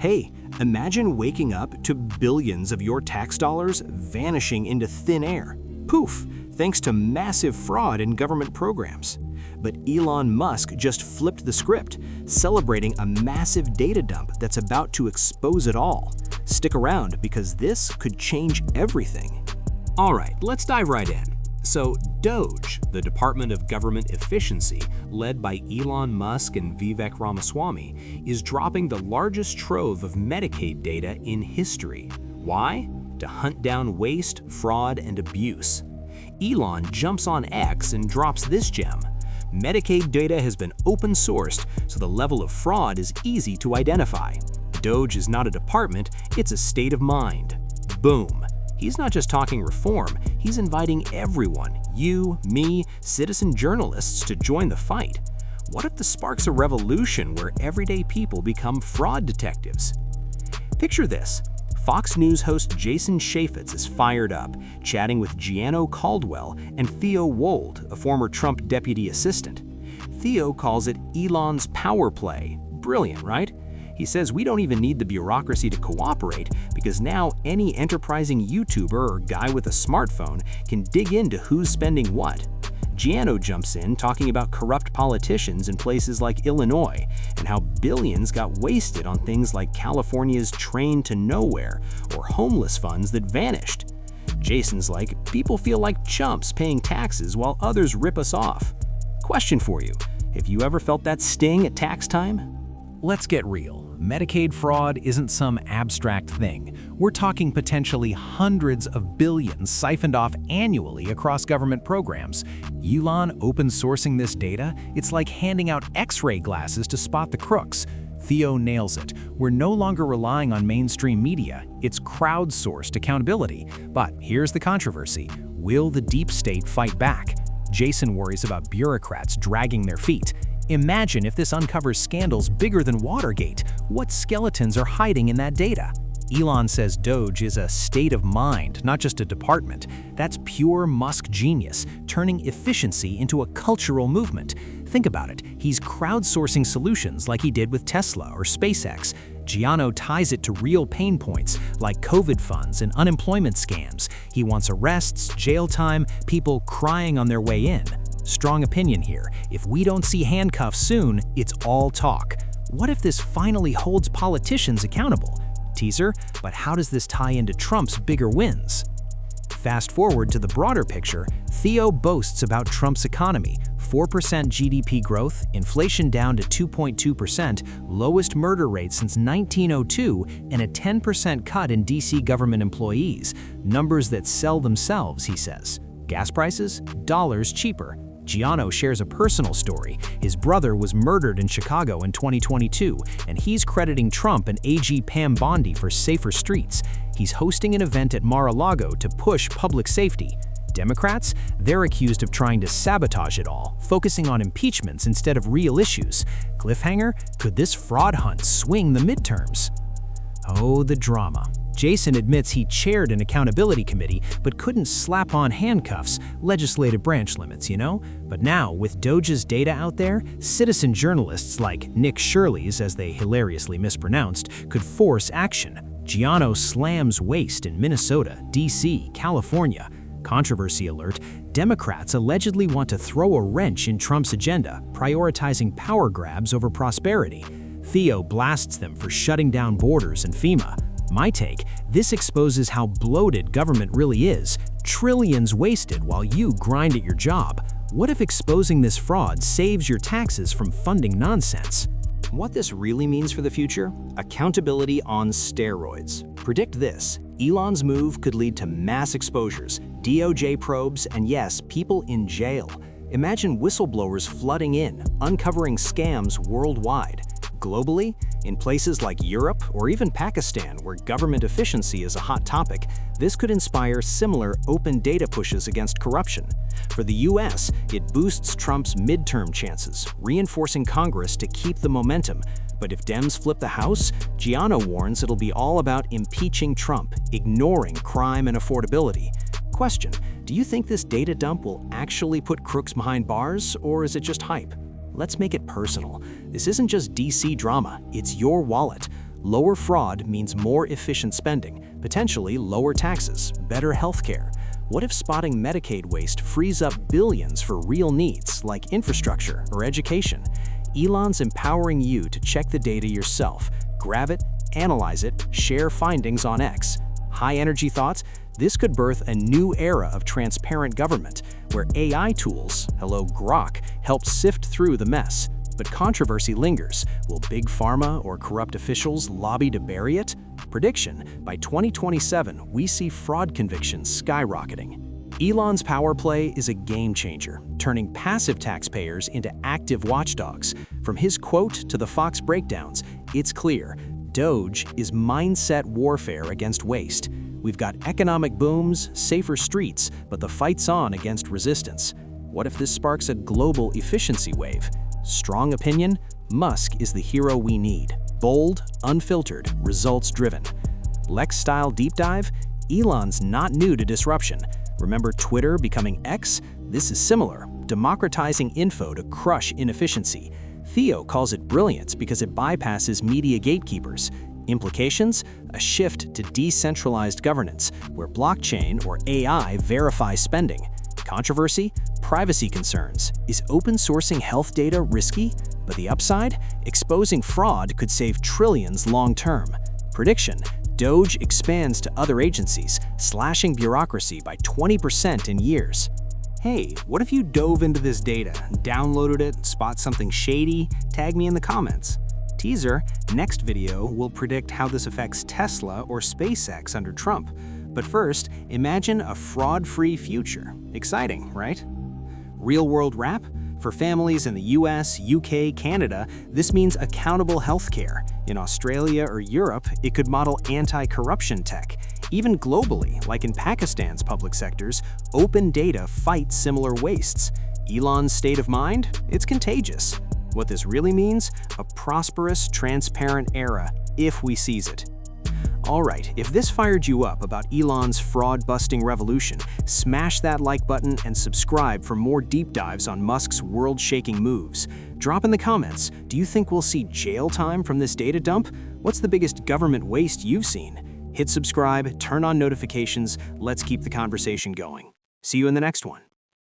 Hey, imagine waking up to billions of your tax dollars vanishing into thin air. Poof, thanks to massive fraud in government programs. But Elon Musk just flipped the script, celebrating a massive data dump that's about to expose it all. Stick around because this could change everything. All right, let's dive right in. So, DOGE, the Department of Government Efficiency, led by Elon Musk and Vivek Ramaswamy, is dropping the largest trove of Medicaid data in history. Why? To hunt down waste, fraud, and abuse. Elon jumps on X and drops this gem. Medicaid data has been open-sourced, so the level of fraud is easy to identify. DOGE is not a department, it's a state of mind. Boom. He's not just talking reform, he's inviting everyone, you, me, citizen journalists, to join the fight. What if this sparks a revolution where everyday people become fraud detectives? Picture this. Fox News host Jason Chaffetz is fired up, chatting with Gianno Caldwell and Theo Wold, a former Trump deputy assistant. Theo calls it Elon's power play. Brilliant, right? He says we don't even need the bureaucracy to cooperate because now any enterprising YouTuber or guy with a smartphone can dig into who's spending what. Gianno jumps in talking about corrupt politicians in places like Illinois and how billions got wasted on things like California's train to nowhere or homeless funds that vanished. Jason's like, people feel like chumps paying taxes while others rip us off. Question for you, have you ever felt that sting at tax time? Let's get real. Medicaid fraud isn't some abstract thing. We're talking potentially hundreds of billions siphoned off annually across government programs. Elon open sourcing this data, it's like handing out X-ray glasses to spot the crooks. Theo nails it. We're no longer relying on mainstream media. It's crowdsourced accountability. But here's the controversy. Will the deep state fight back? Jason worries about bureaucrats dragging their feet. Imagine if this uncovers scandals bigger than Watergate. What skeletons are hiding in that data? Elon says DOGE is a state of mind, not just a department. That's pure Musk genius, turning efficiency into a cultural movement. Think about it. He's crowdsourcing solutions like he did with Tesla or SpaceX. Gianno ties it to real pain points like COVID funds and unemployment scams. He wants arrests, jail time, people crying on their way in. Strong opinion here. If we don't see handcuffs soon, it's all talk. What if this finally holds politicians accountable? Teaser, but how does this tie into Trump's bigger wins? Fast forward to the broader picture, Theo boasts about Trump's economy, 4% GDP growth, inflation down to 2.2%, lowest murder rate since 1902, and a 10% cut in DC government employees. Numbers that sell themselves, he says. Gas prices? Dollars cheaper. Gianno shares a personal story. His brother was murdered in Chicago in 2022, and he's crediting Trump and AG Pam Bondi for safer streets. He's hosting an event at Mar-a-Lago to push public safety. Democrats? They're accused of trying to sabotage it all, focusing on impeachments instead of real issues. Cliffhanger? Could this fraud hunt swing the midterms? Oh, the drama. Jason admits he chaired an accountability committee but couldn't slap on handcuffs, legislative branch limits, you know? But now, with DOGE's data out there, citizen journalists like Nick Shirley's, as they hilariously mispronounced, could force action. Gianno slams waste in Minnesota, DC, California. Controversy alert, Democrats allegedly want to throw a wrench in Trump's agenda, prioritizing power grabs over prosperity. Theo blasts them for shutting down borders and FEMA. My take, this exposes how bloated government really is. Trillions wasted while you grind at your job. What if exposing this fraud saves your taxes from funding nonsense? What this really means for the future? Accountability on steroids. Predict this. Elon's move could lead to mass exposures, DOJ probes, and yes, people in jail. Imagine whistleblowers flooding in, uncovering scams worldwide. Globally, in places like Europe or even Pakistan, where government efficiency is a hot topic, this could inspire similar open data pushes against corruption. For the US, it boosts Trump's midterm chances, reinforcing Congress to keep the momentum. But if Dems flip the House, Gianno warns it'll be all about impeaching Trump, ignoring crime and affordability. Question, do you think this data dump will actually put crooks behind bars, or is it just hype? Let's make it personal. This isn't just DC drama, it's your wallet. Lower fraud means more efficient spending, potentially lower taxes, better healthcare. What if spotting Medicaid waste frees up billions for real needs like infrastructure or education? Elon's empowering you to check the data yourself, grab it, analyze it, share findings on X. High-energy thoughts? This could birth a new era of transparent government, where AI tools, hello Grok, help sift through the mess. But controversy lingers. Will big pharma or corrupt officials lobby to bury it? Prediction: by 2027, we see fraud convictions skyrocketing. Elon's power play is a game changer, turning passive taxpayers into active watchdogs. From his quote to the Fox breakdowns, it's clear: DOGE is mindset warfare against waste. We've got economic booms, safer streets, but the fight's on against resistance. What if this sparks a global efficiency wave? Strong opinion? Musk is the hero we need. Bold, unfiltered, results-driven. Lex-style deep dive? Elon's not new to disruption. Remember Twitter becoming X? This is similar, democratizing info to crush inefficiency. Theo calls it brilliance because it bypasses media gatekeepers. Implications? A shift to decentralized governance, where blockchain or AI verify spending. Controversy? Privacy concerns. Is open sourcing health data risky? But the upside? Exposing fraud could save trillions long-term. Prediction: DOGE expands to other agencies, slashing bureaucracy by 20% in years. Hey, what if you dove into this data, downloaded it, spot something shady? Tag me in the comments. Teaser: next video will predict how this affects Tesla or SpaceX under Trump. But first, imagine a fraud-free future. Exciting, right? Real-world wrap? For families in the US, UK, Canada, this means accountable healthcare. In Australia or Europe, it could model anti-corruption tech. Even globally, like in Pakistan's public sectors, open data fights similar wastes. Elon's state of mind? It's contagious. What this really means? A prosperous, transparent era, if we seize it. Alright, if this fired you up about Elon's fraud-busting revolution, smash that like button and subscribe for more deep dives on Musk's world-shaking moves. Drop in the comments, do you think we'll see jail time from this data dump? What's the biggest government waste you've seen? Hit subscribe, turn on notifications, let's keep the conversation going. See you in the next one.